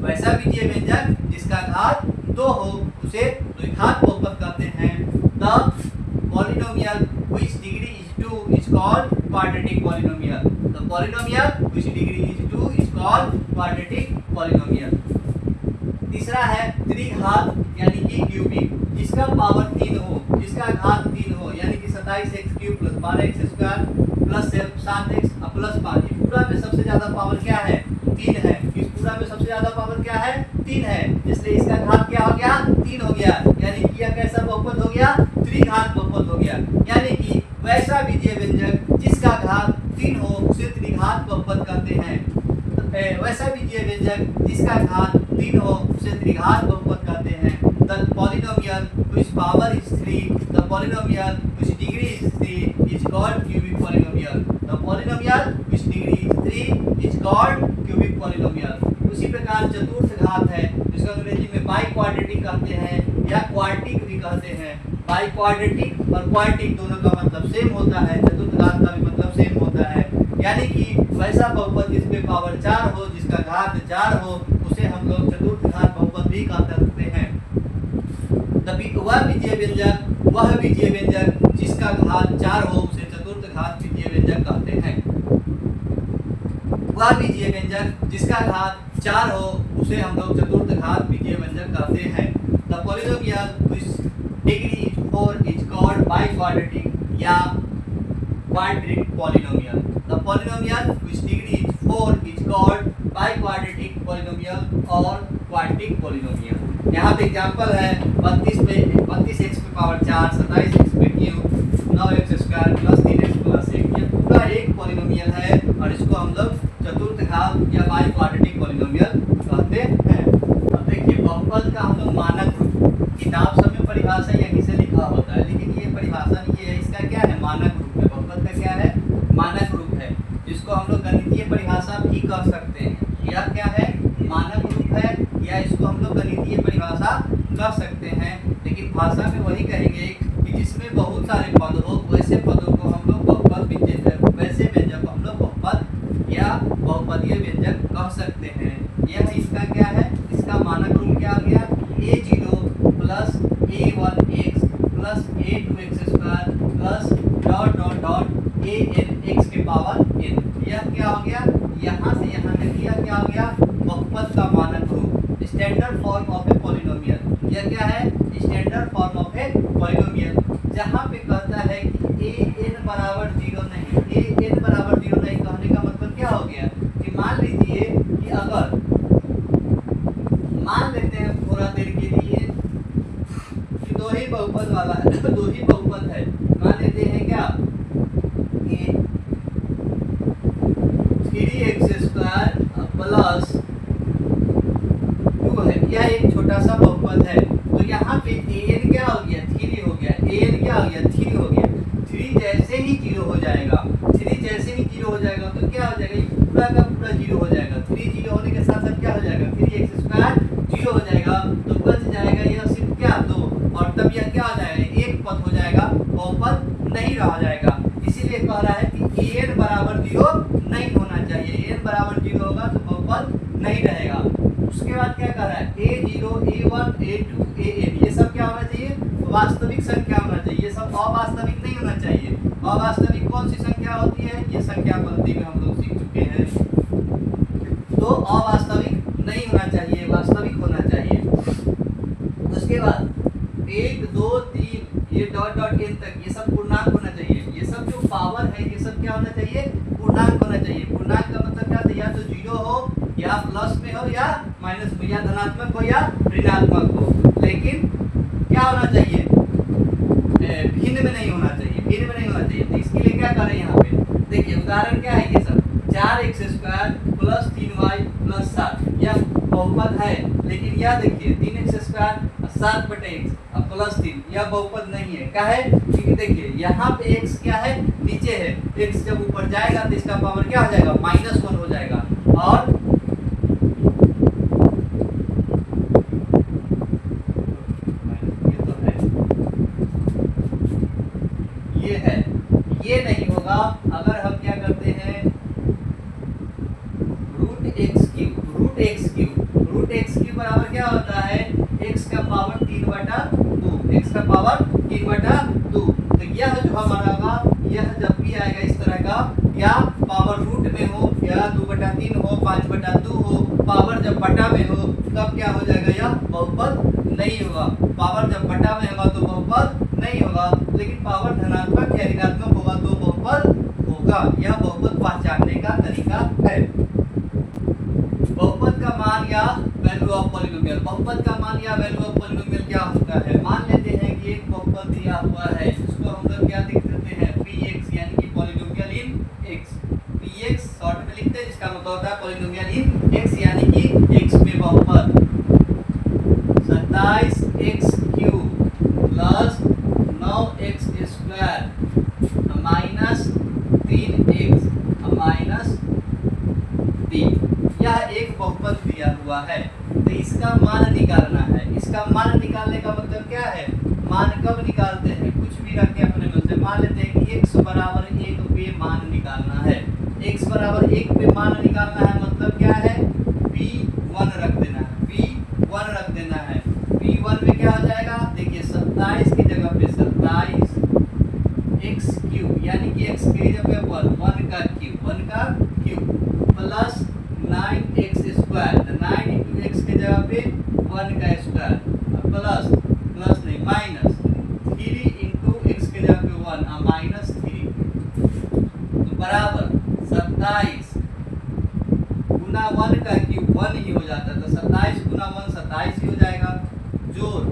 वैसा बीजीय व्यंजक जिसका घात दो हो उसे द्विघात बहुपद कहते हैं। The polynomial which degree is 2 is called quadratic polynomial. The polynomial which degree is 2 is called quadratic polynomial. तीसरा है त्रिघात यानी कि क्यूबिक, जिसका पावर 3 हो, जिसका घात 3 हो, यानी कि 27x³ + 12x² + 7x + 5। पूरा में सबसे ज्यादा पावर क्या है, 3 है। इस पूरा में सबसे ज्यादा पावर क्या है, 3 है, इसलिए इसका घात क्या हो गया 3 हो गया, यानी कि यह कैसा बहुपद हो गया त्रिघात बहुपद हो गया। यानी कि वैसा बीजीय व्यंजक जिसका घात 3 हो उसे त्रिघात बहुपद कहते हैं। वैसा बीजीय व्यंजक जिसका घात 3 हो उसे त्रिघात बहुपद कहते हैं। The polynomial whose power is 3, the polynomial whose degree is 3 is called cubic polynomial. The polynomial whose degree is 3 is called cubic polynomial. उसी प्रकार चतुर्थ घात है जिसको अंग्रेजी में बाई क्वाड्रेटिक कहते हैं या क्वार्टिक भी कहते हैं। बाई क्वाड्रेटिक और क्वार्टिक दोनों का मतलब सेम होता है, चतुर्थ घात का भी मतलब सेम होता है। यानी कि वैसा बहुपद जिसमें पावर 4 हो, जिसका घात 4 हो, उसे हम लोग चतुर्थ घात बहुपद भी कह सकते हैं। वह बीजीय व्यंजक जिसका घात 4 हो उसे चतुर्थ घात बीजीय व्यंजक कहते हैं। वह बीजीय व्यंजक जिसका घात 4 हो उसे हम लोग चतुर्थ घात बीजीय व्यंजक कहते हैं। The polynomial whose degree is 4 is called biquadratic या quadratic polynomial. The polynomial whose degree is 4 is called biquadratic polynomial और quadratic polynomial। यहाँ पे एग्जाम्पल है 32x पे पावर 4, 27x पे cube, 9x square plus 3x plus 1। ये पूरा एक पॉलिनोमियल है और इसको हम लोग चतुर्थ घात या बाई क्वाड्रेटिक पॉलिनोमियल कहते हैं। अब देखिए बहुपद का हम लोग मानक रूप, किताब सब में परिभाषा यहीं से लिखा होता है, लेकिन ये परिभाषा नहीं है, इसका क्या है मानक रूप है। बहुपद का क्या है मानक रूप है, जिसको हम लोग गणितीय परिभाषा भी कह सकते हैं। यह क्या है मानक रूप है या इसको हम लोग गणितीय परिभाषा कर सकते हैं, लेकिन भाषा में वही कहेंगे कि जिसमें बहुत सारे पद हो वैसे पदों को हम लोग बहुपद वैसे व्यंजक को हम लोग बहुपद या बहुपदीय व्यंजक कह सकते हैं। यह इसका क्या है, इसका मानक रूप क्या हो गया a0 plus a1x plus a2x square plus dot dot dot an x के पावर n। यह क्या हो गया, यहाँ से यहाँ तक यह क्या हो गया बहुपद का मानक रूप, standard form of a polynomial. यह क्या है standard form of a polynomial, जहाँ पे कहता है कि an बराबर 0 नहीं, an बराबर 0 नहीं कहने का मतलब क्या हो गया कि मान लीजिए कि अगर मान लेते हैं थोड़ा देर के लिए कि दो ही बहुपद वाला है, दो ही बहुपद है, मान लेते हैं क्या कि 3x स्क्वायर प्लस 2 है, यह एक छोटा सा बहुपद है। तो यहाँ पे an क्या हो गया 3 हो गया, an क्या हो गया 3 हो गया। 3 जैसे ही 0 हो जाएगा, 3 जैसे ही 0 हो जाएगा तो क्या हो जाएगा ये पूरा का पूरा 0 हो जाएगा। 3 0 होने के साथ साथ क्या हो जाएगा 3x स्क्वायर 0 हो जाएगा, तो बच जाएगा यह सिर्फ क्या 2, और तब यह क्या हो जाएगा एक पद हो जाएगा, बहुपद नहीं रह जाएगा। इसीलिए कह रहा है कि an बराबर 0 नहीं होना चाहिए, an बराबर 0 होगा तो बहुपद नहीं रहेगा। उसके बाद क्या कर रहा है a0 a1 a2 an ये सब क्या होना चाहिए वास्तविक संख्या होना चाहिए, ये सब अवास्तविक नहीं होना चाहिए। अवास्तविक कौन सी संख्या होती है, ये संख्या पद्धति में हम लोग सीख चुके हैं। तो अवास्तविक नहीं होना चाहिए, वास्तविक होना चाहिए। उसके बाद 1 2 3 ये डॉट डॉट n तक ये सब पूर्णांक होना चाहिए। ये सब जो पावर है ये सब क्या होना चाहिए पूर्णांक होना चाहिए। पूर्णांक का मतलब क्या है या तो 0 हो या प्लस में हो या माइनस में, या धनात्मक हो या ऋणात्मक हो, लेकिन क्या होना चाहिए भिन्न में नहीं होना चाहिए, भिन्न में नहीं होना चाहिए। तो इसके लिए क्या करें यहाँ पे देखिए उदाहरण क्या है, ये सब 4x square plus 3y plus 7 यह बहुपद है, लेकिन यह देखिए 3x स्क्वायर 7 बटे x प्लस 3 यह बहुपद नहीं है। क्या है क्योंकि देखिए यहाँ पे x क्या है नीचे है, x जब ऊपर जाएगा तो इसका पावर क्या हो जाएगा -1 हो जाएगा। और ये नहीं होगा अगर हम क्या करते हैं रूट एक्स क्यूब बराबर क्या होता है x का पावर 3/2, x का पावर 3/2। तो यह जो हमारा होगा यह जब भी आएगा इस तरह का या पावर रूट में हो या 2/3 हो 5/2 हो, पावर जब बटा में हो तब क्या हो जाएगा यह बहुपद नहीं होगा। पावर जब बटा में होगा तो बहुपद नहीं होगा, लेकिन पावर धनात्मक या ऋणात्मक होगा तो बहुपद होगा। यह बहुपद पहचानने का तरीका है। बहुपद का मान या वैल्यू ऑफ पॉलिनोमियल बहुपद का मान या वैल्यू ऑफ पॉलिनोमियल क्या होता है। मान लेते हैं कि एक बहुपद दिया हुआ है जिसको हम लोग क्या लिख देते हैं px यानी कि पॉलिनोमियल इन x। px शॉर्ट में लिखते हैं जिसका मतलब होता है पॉलिनोमियल इन x यानी कि x में बहुपद 27x³ plus 9x square minus 3x minus 3 यह एक बहुपद दिया हुआ है। तो इसका मान निकालना है। इसका मान निकालने का मतलब क्या है, मान कब निकालते हैं, कुछ भी रख के अपने मन से मान लेते हैं कि x बराबर 1 पे मान निकालना है। x बराबर 1 पे मान निकालना है मतलब क्या है, p1 रख देना है, p1 रख देना है। p1 में क्या हो जाएगा, देखिए 27 की जगह पे 27x³ यानी कि x की जगह पे 1 का cube plus 9x square, 9 into x की जगह पे 1 का स्क्वायर प्लस नहीं माइनस 3 इंटू x की जगह पे 1 माइनस 3 तो बराबर 27 गुना 1 का क्यूब 1 ही हो जाता है। तो 27 गुना 1 27 ही हो जाएगा। जोड़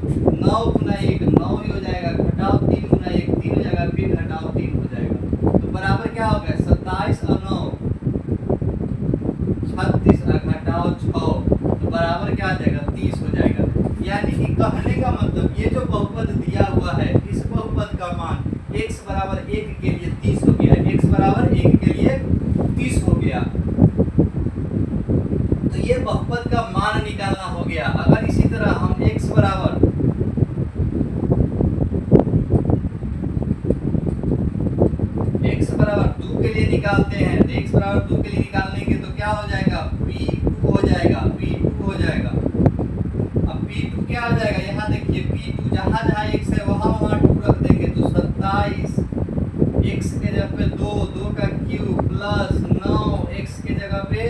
9 गुना 1 9 ही हो जाएगा। घटाओ 3 गुना 1 3 हो जाएगा। फिर घटाओ 3 हो जाएगा। तो बराबर क्या हो गया 27 और 9 36 घटाओ 6 तो बराबर क्या आ जाएगा 30 हो जाएगा। यानी कि कहने का मतलब ये जो बहुपद दिया हुआ है इस बहुपद का मान x बराबर 1 के लिए 30 हो गया। x बराबर 1 के लिए 30 हो गया। तो ये बहुपद का मान निकालना हो गया। अगर इसी तरह हम x बराबर 2 के लिए निकालते हैं तो x बराबर 2 के लिए निकाल लेंगे तो क्या हो जाएगा p2 हो जाएगा, p2 हो जाएगा। अब p2 क्या हो जाएगा, यहाँ देखिए p2 जहाँ जहाँ x है वहाँ 2 रख देंगे तो 27 x के जगह पे 2 का क्यूब प्लस 9 x के जगह पे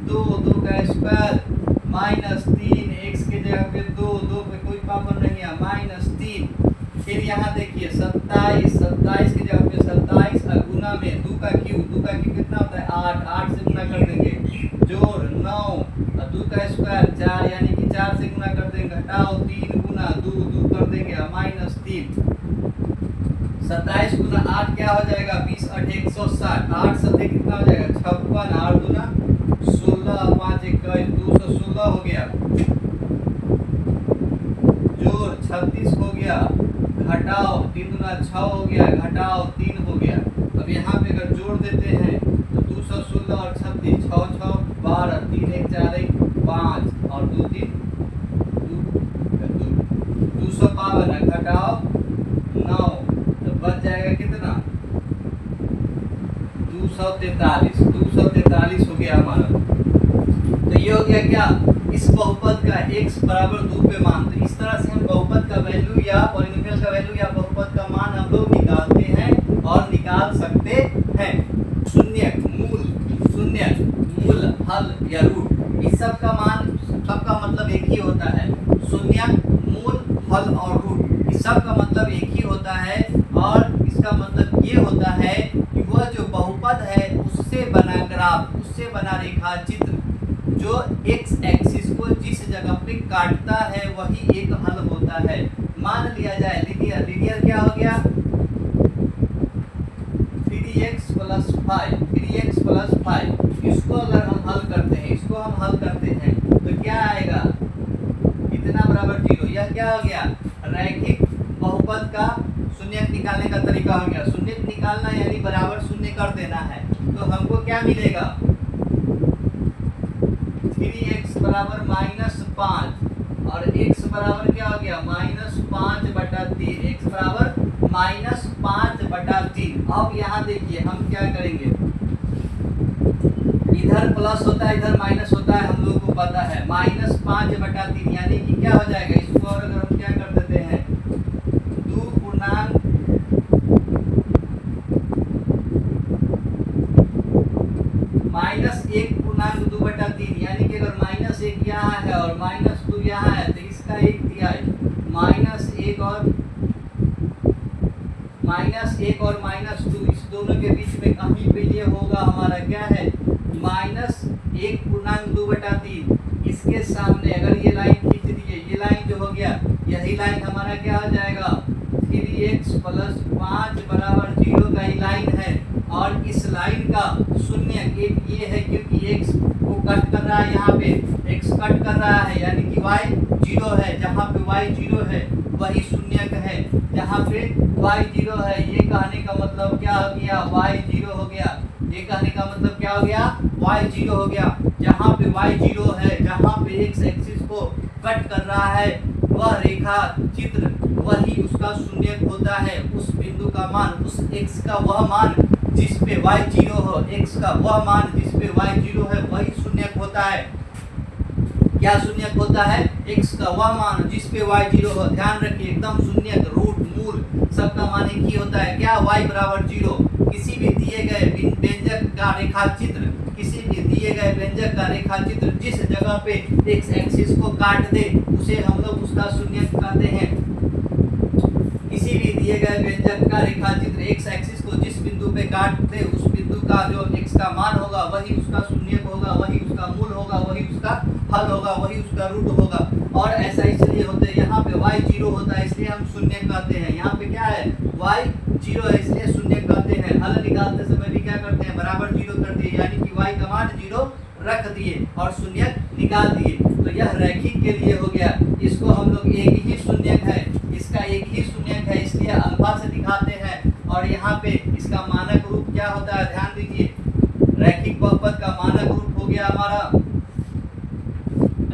2 का स्क्वायर माइनस 3 x के जगह पे 2 पे कोई पावर नहीं है माइनस 3। फिर यहाँ देखिए 27 की जगह पे 27 और गुना में 2 का क्यूब कितना होता है 8 से गुना कर देंगे। जोड़ 9 और 2 का स्क्वायर 4 यानी कि 4 से गुना कर देंगे। घटाओ 3 गुना 2 कर देंगे माइनस 3। 27 गुना 8 क्या हो जाएगा 20 8 160 8 सत्ते कितना हो जाएगा 56 8 दूना 16 5 21 216 हो गया। जोड़ 36 हो गया। घटाओ 3 दूना 6 हो गया। घटाओ 3 हो गया। अब यहाँ पे अगर जोड़ देते हैं तो 216 और 36 6 6 12 3 1 4 1 5 और 2 3 252 घटाओ 9 तो बच जाएगा कितना 243 हो गया हमारा। तो ये हो गया क्या इस बहुपद का x बराबर 2 पे मान। तो इस तरह से हम बहुपद का वैल्यू या पॉलिनोमियल का वैल्यू या बहुपद का मान हम लोग निकालते हैं और निकाल सकते हैं। शून्य मूल हल या रूट इस सब का मान सबका मतलब एक ही होता है। शून्य मूल हल और रूट इस सब का मतलब एक ही होता है। और इसका मतलब ये होता है कि वह जो बहुपद है उससे बना ग्राफ उससे बना रेखा चित्र जो x एक्सिस को जिस जगह पे काटता है वही एक हल होता है। मान लिया जाए लीनियर क्या हो गया 3x प्लस 5 इसको अगर हम हल करते हैं तो क्या आएगा इतना बराबर 0। यह क्या हो गया रैखिक बहुपद का शून्य निकालने का तरीका हो गया। शून्य निकालना यानी बराबर शून्य कर देना है। तो हमको क्या मिलेगा 3x बराबर -5 और x बराबर क्या हो गया -5/3 x बराबर -5/3। अब यहाँ देखिए हम क्या करेंगे इधर प्लस होता है इधर माइनस होता है हम लोगों को पता है -5/3 यानी कि क्या हो जाएगा इसको और अगर हम क्या कर देते हैं 2 पूर्णांक -1/2/3 यानी कि अगर -1 यहाँ है और -2 यहाँ है तो इसका 1/3 -1 और -2 इस दोनों के बीच में कहीं पे ये होगा हमारा क्या है -1/2/3। इसके सामने अगर ये लाइन खींच दिए गया, यही लाइन हमारा क्या हो जाएगा 3x प्लस 5 बराबर 0 का ही लाइन है। और इस लाइन का शून्य एक ये है क्योंकि x को कट कर रहा है, यहाँ पे x कट कर रहा है यानी कि y 0 है, जहाँ पे y 0 है वही शून्यक है, जहाँ पे y 0 है। ये कहने का मतलब क्या हो गया y 0 हो गया, ये कहने का मतलब क्या हो गया y 0 हो गया। जहाँ पे y 0 है, जहाँ पे x एक्सिस को कट कर रहा है वह रेखा चित्र वही उसका शून्यक होता है। उस बिंदु का मान, उस x का वह मान जिस पे y 0 हो, x का वह मान जिस पे y 0 है वही शून्यक होता है। क्या शून्यक होता है? x का वह मान जिस पे y 0 हो। ध्यान रखिए एकदम शून्यक, रूट, मूल सबका मान एक ही होता है। क्या? y बराबर 0। किसी भी दिए गए व्यंजक का रेखा चित्र, किसी भी दिए गए व्यंजक का रेखा चित्र जिस जगह पे x एक्सिस को काट दे उसे हम लोग उसका शून्यक कहते हैं। किसी भी दिए गए व्यंजक का रेखा चित्र x एक्सिस को जिस बिंदु पे काट दे उस बिंदु का जो x का मान होगा वही उसका शून्यक होगा, वही उसका मूल होगा, वही उसका हल होगा, वही उसका रूट होगा। और ऐसा इसलिए होता है, यहाँ पे y 0 होता है इसलिए हम शून्य कहते हैं। यहाँ पे क्या है y 0 है इसलिए शून्य कहते हैं। हल निकालते समय भी क्या करते हैं बराबर 0 कर दिए, यानी कि y का मान 0 रख दिए और शून्य निकाल दिए। तो यह रैखिक के लिए हो गया। इसको हम लोग एक ही शून्यक है, इसका एक ही शून्यक है इसलिए अल्फा से दिखाते हैं। और यहाँ पे इसका मानक रूप क्या होता है ध्यान दीजिए, रैखिक बहुपद का मानक रूप हो गया हमारा,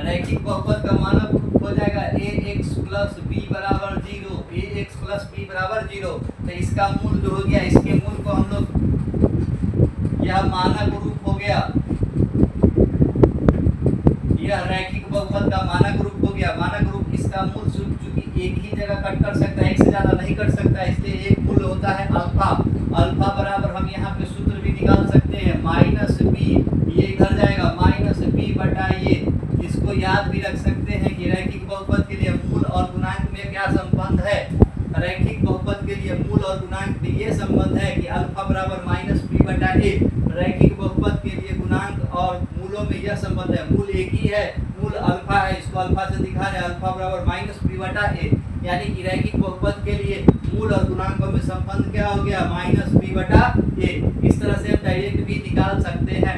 रैखिक बहुपद का मानक रूप हो जाएगा ax प्लस b बराबर 0, ax प्लस b बराबर 0। तो इसका मूल जो हो गया, इसके मूल को हम लोग, यह मानक रूप हो गया, यह रैखिक बहुपद का मानक रूप हो गया। मानक रूप इसका मूल चूंकि एक ही जगह कट कर सकता है, एक से ज्यादा नहीं कट सकता है, इसलिए एक मूल होता है अल्फा। अल्फा बराबर हम यहाँ पे सूत्र भी निकाल सकते हैं माइनस बी, ये इधर जाएगा माइनस बी बटा ये। इसको याद भी रख सकते हैं कि रैखिक बहुपद के लिए मूल और गुणांक में क्या संबंध है। रैखिक बहुपद के लिए मूल और गुणांक में ये संबंध है कि अल्फा बराबर माइनस बी बटा ए। रैखिक बहुपद के लिए गुणांक और मूलों में यह संबंध है, मूल एक ही है, मूल अल्फा है, इसको अल्फा से दिखा रहे हैं, अल्फा बराबर माइनस बी बटा ए। यानी कि रैखिक बहुपद के लिए मूल और गुणांकों में संबंध क्या हो गया माइनस बी बटा ए। इस तरह से हम डायरेक्ट भी निकाल सकते हैं।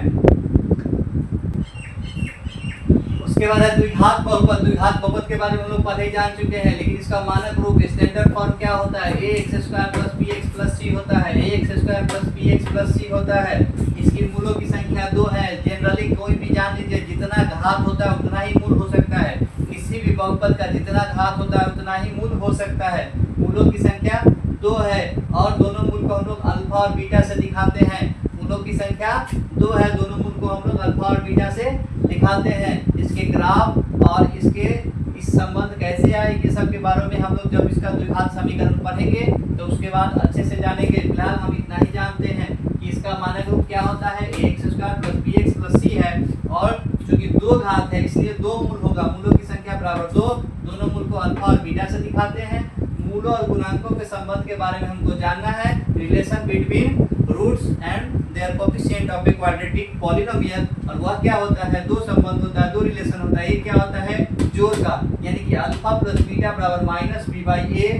उसके बाद है द्विघात बहुपद। द्विघात बहुपद के बारे में हम लोग पहले ही जान चुके हैं, लेकिन इसका मानक रूप स्टैंडर्ड फॉर्म क्या होता है ax square plus bx plus c होता है, ax square plus bx plus c होता है। इसकी मूलों की संख्या 2 है। जनरली कोई भी जान लीजिए जितना घात होता है उतना ही मूल हो सकता है, किसी भी बहुपद का जितना घात होता है उतना ही मूल हो सकता है। मूलों की संख्या 2 है और दोनों मूल को हम लोग अल्फा और बीटा से दिखाते हैं। मूलों की संख्या 2 है, दोनों मूल को हम लोग अल्फा और बीटा से दिखाते हैं। इसके ग्राफ और इसके इस संबंध कैसे आए ये सब के बारे में हम लोग जब इसका द्विघात समीकरण पढ़ेंगे तो उसके बाद अच्छे से जानेंगे। फिलहाल हम इतना ही जानते हैं कि इसका मानक रूप क्या होता है ax square plus bx plus c है। और चूंकि 2 घात है इसलिए 2 मूल होगा, मूलों की संख्या बराबर 2, दोनों मूल को अल्फा और बीटा से दिखाते हैं। मूलों और गुणांकों के संबंध के बारे में हमको जानना है, relation between roots and their coefficient of a quadratic polynomial. और वह क्या होता है, 2 संबंध होता है, 2 रिलेशन होता है। एक क्या होता है जोड़ का, यानी कि अल्फा प्लस बीटा बराबर minus b by a,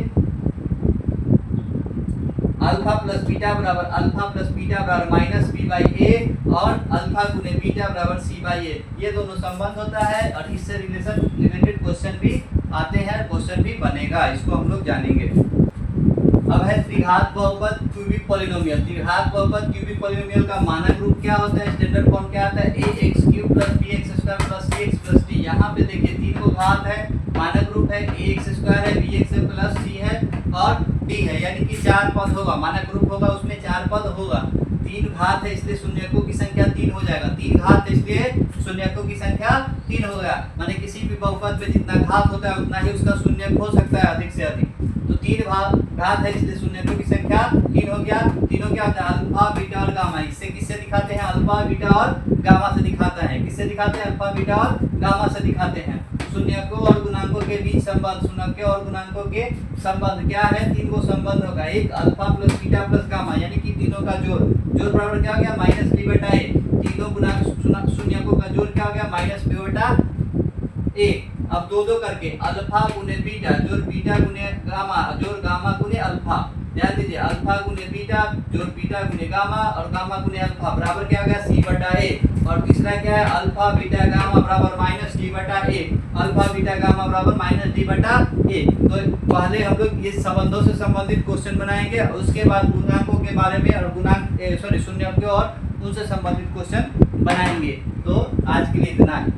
alpha plus beta बराबर माइनस बी बाई ए और अल्फा गुने बीटा बराबर सी बाई ए। ये दोनों संबंध होता है और इससे रिलेशन रिलेटेड क्वेश्चन भी आते हैं, क्वेश्चन भी बनेगा, इसको हम लोग जानेंगे। अब है त्रिघात बहुपद क्यूबिक पॉलिनोमियल। त्रिघात बहुपद क्यूबिक पॉलिनोमियल का मानक रूप क्या होता है, स्टैंडर्ड फॉर्म क्या आता है ax cube plus bx square plus cx plus d। यहाँ पे देखिए 3 को घात है, मानक रूप है ax स्क्वायर है, bx है प्लस c है और d है, यानी कि 4 पद होगा। मानक रूप होगा उसमें 4 पद होगा। 3 घात है इसलिए शून्यकों की संख्या 3 हो जाएगा। 3 घात है इसलिए शून्यकों की संख्या 3 हो गया। माने किसी भी बहुपद में जितना घात होता है उतना ही उसका शून्यक हो सकता है, अधिक से अधिक। तो 3 घात है इसलिए शून्यकों की संख्या 3 हो गया। तीनों क्या होता है अल्फा बीटा और गामा। इससे किससे दिखाते हैं, अल्फा बीटा और गामा से दिखाता है। किससे दिखाते हैं, अल्फा बीटा और गामा से दिखाते हैं। शून्यकों और गुणांकों के बीच संबंध, शून्यकों और गुणांकों के संबंध क्या है, 3 को संबंध होगा। एक alpha plus beta plus gamma, यानी कि तीनों का जोड़, जोड़ बराबर क्या हो गया माइनस बी बटा ए। तीनों गुणांक शून्यकों का जोड़ क्या हो गया माइनस बी बटा ए। अब दो दो करके अल्फा गुने बीटा जोड़ बीटा गुने गामा जोड़ गामा गुने अल्फा। ध्यान दीजिए अल्फा गुने बीटा जोड़ बीटा गुने गामा और गामा गुने अल्फा बराबर क्या हो गया सी बटा ए। और तीसरा क्या है अल्फा बीटा गामा बराबर माइनस डी बटा ए। अल्फा बीटा गामा बराबर माइनस डी बटा ए। तो पहले हम लोग ये संबंधों से संबंधित क्वेश्चन बनाएंगे और उसके बाद गुणांकों के बारे में और शून्य और उनसे संबंधित क्वेश्चन बनाएंगे। तो आज के लिए इतना ही।